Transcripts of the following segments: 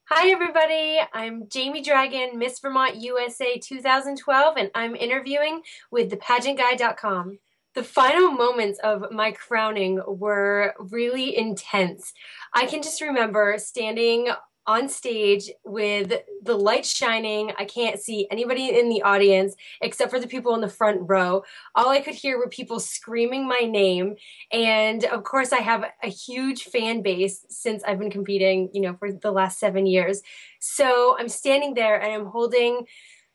Hi everybody, I'm Jamie Dragon, Miss Vermont USA 2012, and I'm interviewing with thePageantGuy.com. The final moments of my crowning were really intense. I can just remember standing on stage with the lights shining. I can't see anybody in the audience except for the people in the front row. All I could hear were people screaming my name. And of course, I have a huge fan base since I've been competing, for the last 7 years. So I'm standing there and I'm holding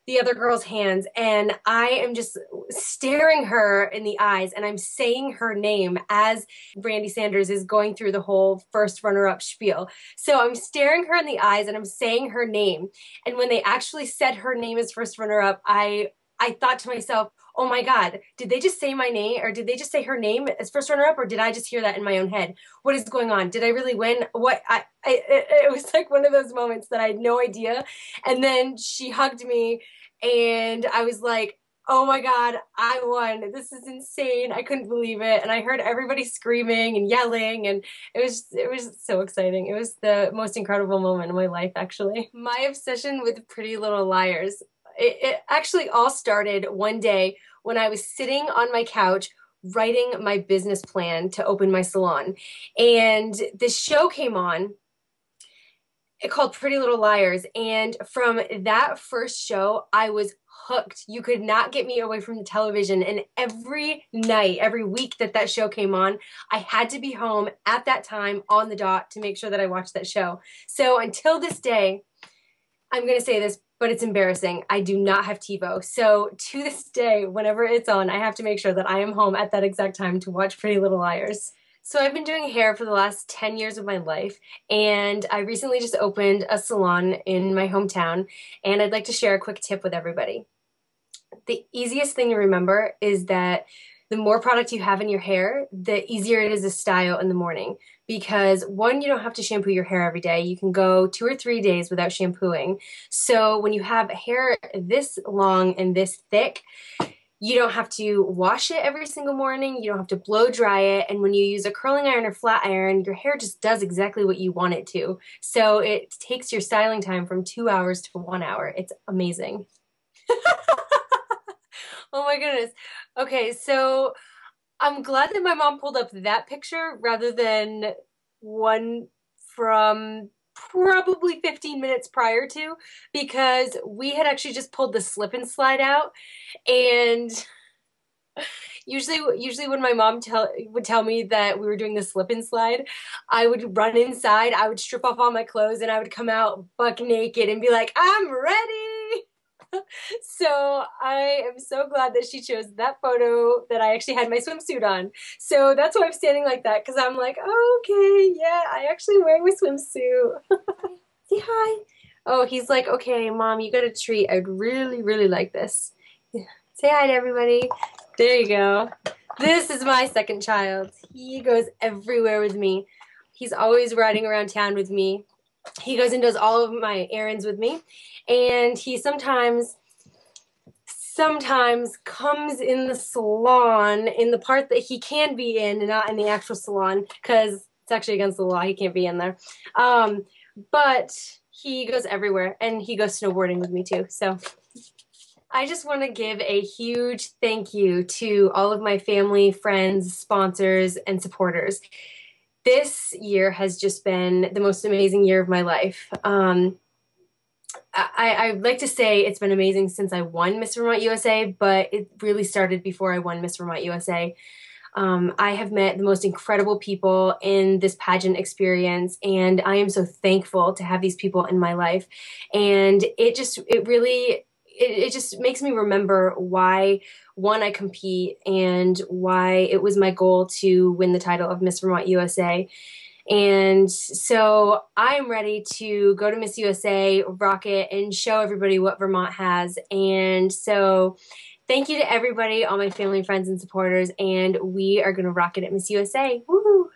the other girl's hands and I am just staring her in the eyes and I'm saying her name as Brandy Sanders is going through the whole first runner-up spiel. So I'm staring her in the eyes and I'm saying her name. And when they actually said her name as first runner-up, I thought to myself, oh my God, did they just say my name or did they just say her name as first runner-up or did I just hear that in my own head? What is going on? Did I really win? It was like one of those moments that I had no idea. And then she hugged me and I was like, oh my God, I won. This is insane. I couldn't believe it. And I heard everybody screaming and yelling and it was so exciting. It was the most incredible moment of my life, actually. My obsession with Pretty Little Liars. It actually all started one day when I was sitting on my couch writing my business plan to open my salon. And this show came on called Pretty Little Liars. And from that first show, I was hooked. You could not get me away from the television. And every night, every week that that show came on, I had to be home at that time on the dot to make sure that I watched that show. So until this day, I'm going to say this, but it's embarrassing. I do not have TiVo. So to this day, whenever it's on, I have to make sure that I am home at that exact time to watch Pretty Little Liars. So I've been doing hair for the last 10 years of my life, and I recently just opened a salon in my hometown, and I'd like to share a quick tip with everybody. The easiest thing to remember is that the more product you have in your hair, the easier it is to style in the morning. Because one, you don't have to shampoo your hair every day. You can go 2 or 3 days without shampooing. So when you have hair this long and this thick, you don't have to wash it every single morning. You don't have to blow dry it. And when you use a curling iron or flat iron, your hair just does exactly what you want it to. So it takes your styling time from 2 hours to 1 hour. It's amazing. Oh my goodness. Okay, so I'm glad that my mom pulled up that picture rather than one from probably 15 minutes prior to, because we had actually just pulled the slip and slide out. And usually when my mom would tell me that we were doing the slip and slide, I would run inside, I would strip off all my clothes, and I would come out buck naked and be like, I'm ready. So I am so glad that she chose that photo that I actually had my swimsuit on. So that's why I'm standing like that, because I'm like, oh, okay, yeah, I actually wearing my swimsuit. Say hi. Oh, he's like, okay, Mom, you got a treat. I'd really, really like this. Yeah. Say hi to everybody. There you go. This is my second child. He goes everywhere with me. He's always riding around town with me. He goes and does all of my errands with me, and he sometimes comes in the salon in the part that he can be in and not in the actual salon because it's actually against the law. He can't be in there. But he goes everywhere, and he goes snowboarding with me too. So I just want to give a huge thank you to all of my family, friends, sponsors, and supporters. This year has just been the most amazing year of my life. I'd like to say it's been amazing since I won Miss Vermont USA, but it really started before I won Miss Vermont USA. I have met the most incredible people in this pageant experience, and I am so thankful to have these people in my life. And it just makes me remember why, one, I compete, and why it was my goal to win the title of Miss Vermont USA. And so I'm ready to go to Miss USA, rock it, and show everybody what Vermont has. And so thank you to everybody, all my family, friends, and supporters, and we are going to rock it at Miss USA. Woo!